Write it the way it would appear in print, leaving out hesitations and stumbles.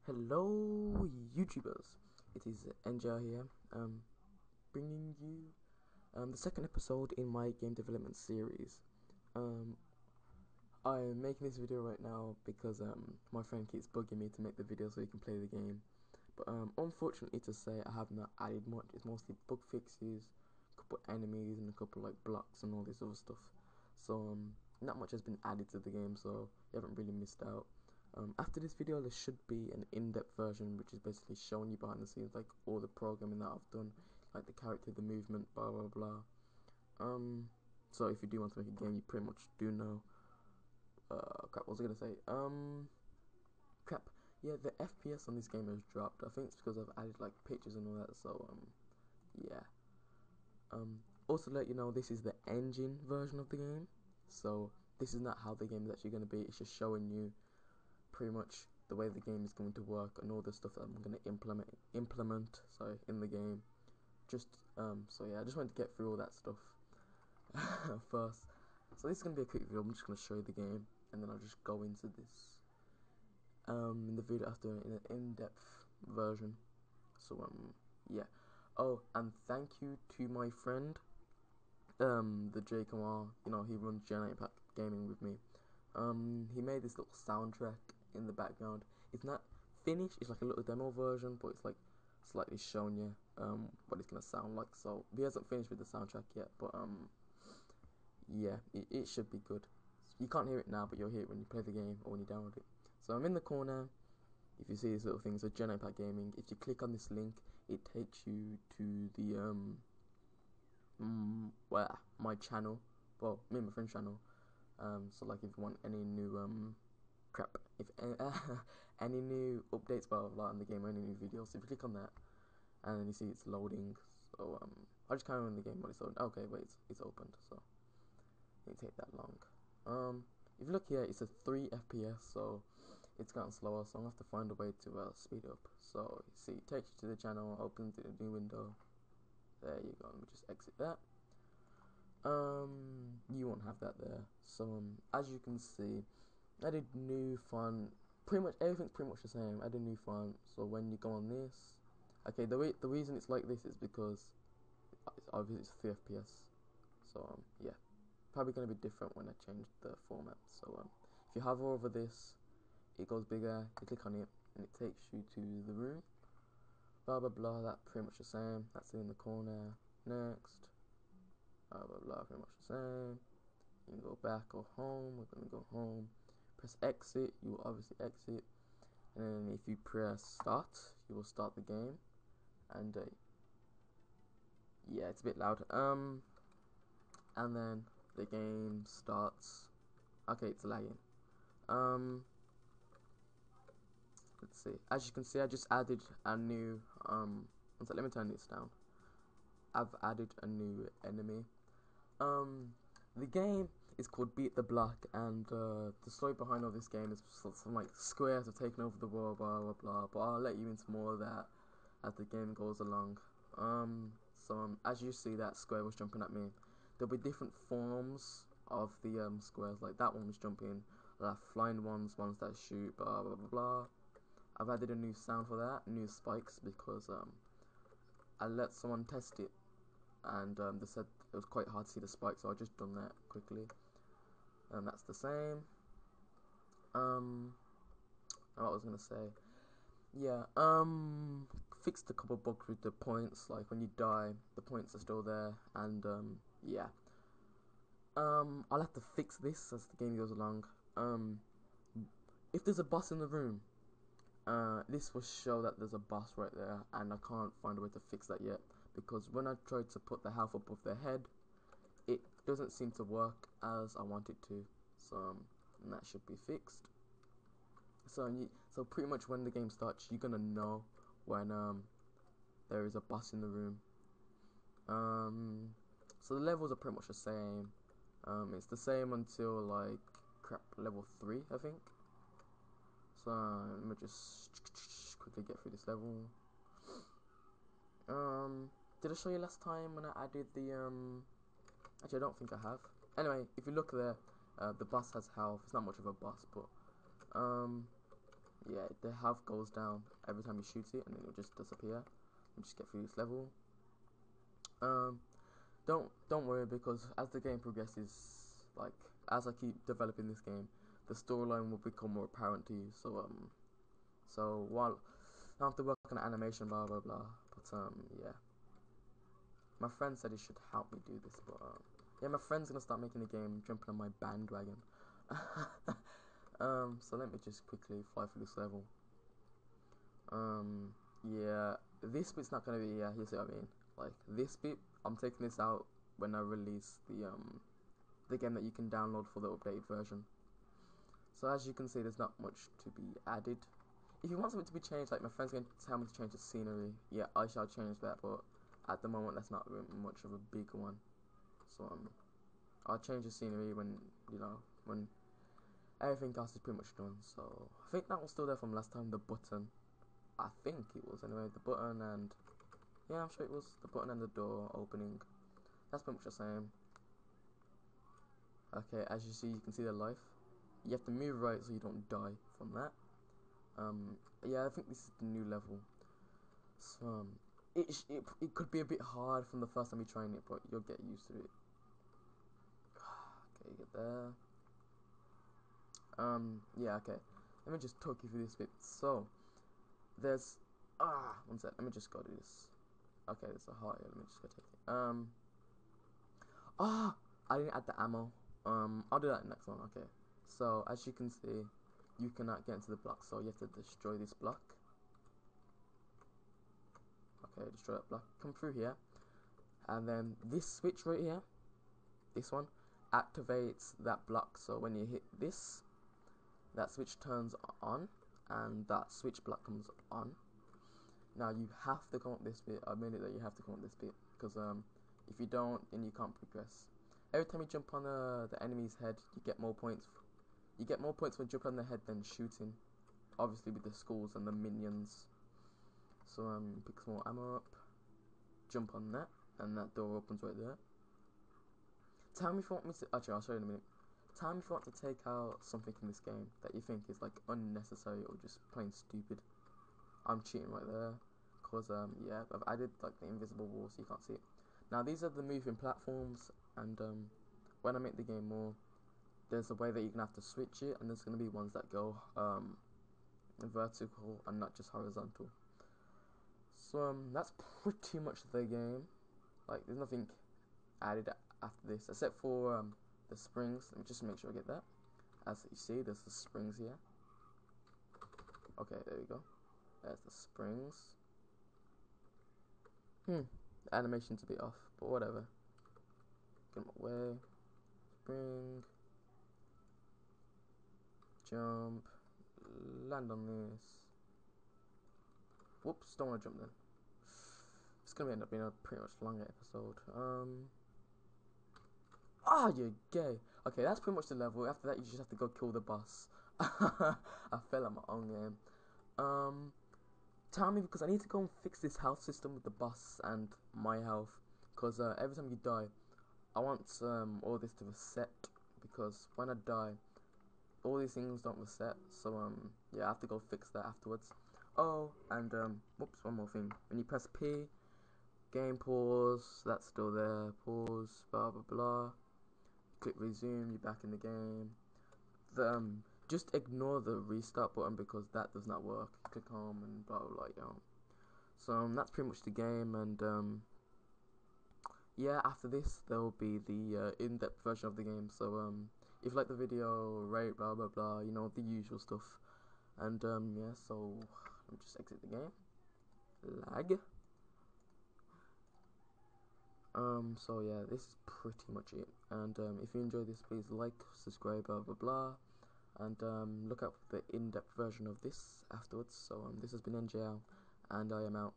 Hello, YouTubers. It is NJ here, bringing you the second episode in my game development series. Um, I'm making this video right now because my friend keeps bugging me to make the video so he can play the game. But unfortunately to say, I have not added much. It's mostly bug fixes, a couple enemies, and a couple like blocks and all this other stuff. So not much has been added to the game, so you haven't really missed out. After this video, there should be an in-depth version, which is basically showing you behind the scenes, like all the programming that I've done, like the character, the movement, blah blah blah. So if you do want to make a game, you pretty much do know. Crap, what was I gonna say? Crap. Yeah, the FPS on this game has dropped. I think it's because I've added like pictures and all that. So yeah. Also to let you know, this is the engine version of the game. So this is not how the game is actually going to be. It's just showing you pretty much the way the game is going to work and all the stuff that I'm going to implement in the game. Just so yeah, I just wanted to get through all that stuff first. So this is going to be a quick video. I'm just going to show you the game and then I'll just go into this in the video after in an in-depth version. So yeah. Oh, and thank you to my friend the J Kamal, he runs JNLImpactGaming with me. He made this little soundtrack in the background. It's not finished, it's like a little demo version, but it's like slightly showing you what it's gonna sound like. So he hasn't finished with the soundtrack yet, but yeah, it should be good. You can't hear it now, but you'll hear it when you play the game or when you download it. So I'm in the corner. If you see these little things, so JNLImpactGaming, if you click on this link, it takes you to the well, my channel, well, me and my friend's channel. So like if you want any new crap, if any new updates blah blah blah in the game or any new videos, if you click on that and then you see it's loading. So I'll just carry on in the game while it's loading. Okay, wait, it's opened, so it didn't take that long. If you look here, it's a 3 FPS, so it's gotten slower, so I'm gonna have to find a way to speed up. So you see, it takes you to the channel, opens a new window. There you go. Let me just exit that. You won't have that there. So as you can see, I did new font. Pretty much everything's pretty much the same. I did new font. So when you go on this, okay, the reason it's like this is because it's obviously it's 3 FPS. So yeah, probably gonna be different when I change the format. So if you hover over this, it goes bigger. You click on it, and it takes you to the room. Blah blah blah. That's pretty much the same. That's it in the corner. Next. Blah blah blah. Pretty much the same. You can go back or home. We're gonna go home. Press exit. You will obviously exit. And then if you press start, you will start the game. And yeah, it's a bit loud. And then the game starts. Okay, it's lagging. Let's see. As you can see, I just added a new one sec, let me turn this down. I've added a new enemy. The game is called Beat the Block, and the story behind all this game is some like squares have taken over the world, blah blah blah. But I'll let you into more of that as the game goes along. So as you see, that square was jumping at me. There'll be different forms of the squares. Like that one was jumping. There are flying ones that shoot, blah blah blah blah. I've added a new sound for that, new spikes, because I let someone test it, and they said it was quite hard to see the spikes, so I just done that quickly. And that's the same. What I was gonna say, yeah, fixed a couple bugs with the points, like when you die, the points are still there, and yeah. I'll have to fix this as the game goes along. If there's a boss in the room, this will show that there's a boss right there, and I can't find a way to fix that yet, because when I tried to put the health above their head, it doesn't seem to work as I want it to. So and that should be fixed. So pretty much when the game starts, you're gonna know when there is a boss in the room. So the levels are pretty much the same. It's the same until like level 3, I think. So let me just quickly get through this level. Did I show you last time when I added the actually I don't think I have. Anyway, if you look there, the boss has health. It's not much of a boss, but yeah, the health goes down every time you shoot it, and then it'll just disappear. You just get through this level. Don't worry, because as the game progresses, like as I keep developing this game, the storyline will become more apparent to you. So while I have to work on animation, blah blah blah. But yeah, my friend said he should help me do this, but yeah, my friend's gonna start making the game, jumping on my bandwagon. So let me just quickly fly through this level. Yeah, this bit's not gonna be, yeah, you see what I mean? Like, this bit, I'm taking this out when I release the game that you can download for the updated version. So as you can see, there's not much to be added. If you want something to be changed, like my friend's going to tell me to change the scenery, yeah, I shall change that, but at the moment, that's not much of a big one. So, I'll change the scenery when, you know, when everything else is pretty much done. So, I think that was still there from last time, the button. I think it was anyway, the button, and yeah, I'm sure it was the button and the door opening. That's pretty much the same. Okay, as you see, you can see the life. You have to move right so you don't die from that. Yeah, I think this is the new level. So it could be a bit hard from the first time you're trying it, but you'll get used to it. Okay, get there. Yeah, okay. Let me just talk you through this bit. So there's one sec. Let me just go do this. Okay, there's a heart here. Let me just go take it. I didn't add the ammo. I'll do that next one. Okay. So as you can see, you cannot get into the block, so you have to destroy this block. Okay, destroy that block. Come through here, and then this switch right here, this one, activates that block. So when you hit this, that switch turns on, and that switch block comes on. Now you have to come up this bit. I admit that you have to come up this bit, because if you don't, then you can't progress. Every time you jump on the enemy's head, you get more points. You get more points when jumping on their head than shooting. Obviously with the skulls and the minions. So pick some more ammo up, jump on that, and that door opens right there. Tell me if you want me to, actually I'll show you in a minute. Tell me if you want to take out something in this game that you think is like unnecessary or just plain stupid. I'm cheating right there, cause yeah, I've added like the invisible wall so you can't see it. Now these are the moving platforms, and when I make the game more, there's a way that you're gonna have to switch it, and there's gonna be ones that go vertical and not just horizontal. So that's pretty much the game. Like there's nothing added after this except for the springs. Let me just make sure I get that. As you see, there's the springs here. Okay, there we go. There's the springs. The animation's a bit off, but whatever. Get them away. Spring. Jump. Land on this. Whoops, don't want to jump then. It's gonna end up being a pretty much longer episode. You're gay. Okay, that's pretty much the level. After that, you just have to go kill the boss. I fell at my own game. Tell me, because I need to go and fix this health system with the boss and my health. Because every time you die, I want all this to reset. Because when I die, all these things don't reset. So yeah, I have to go fix that afterwards. Oh, and whoops, one more thing. When you press P, game pause, that's still there. Pause, blah blah blah. Click resume, you're back in the game. Just ignore the restart button because that does not work. Click home and blah blah blah. So that's pretty much the game, and yeah, after this there will be the in-depth version of the game. So if you like the video, rate, blah blah blah, you know, the usual stuff. And yeah, so let me just exit the game. Lag. So yeah, this is pretty much it. And if you enjoyed this, please like, subscribe, blah blah blah. And look out for the in-depth version of this afterwards. So this has been NJL, and I am out.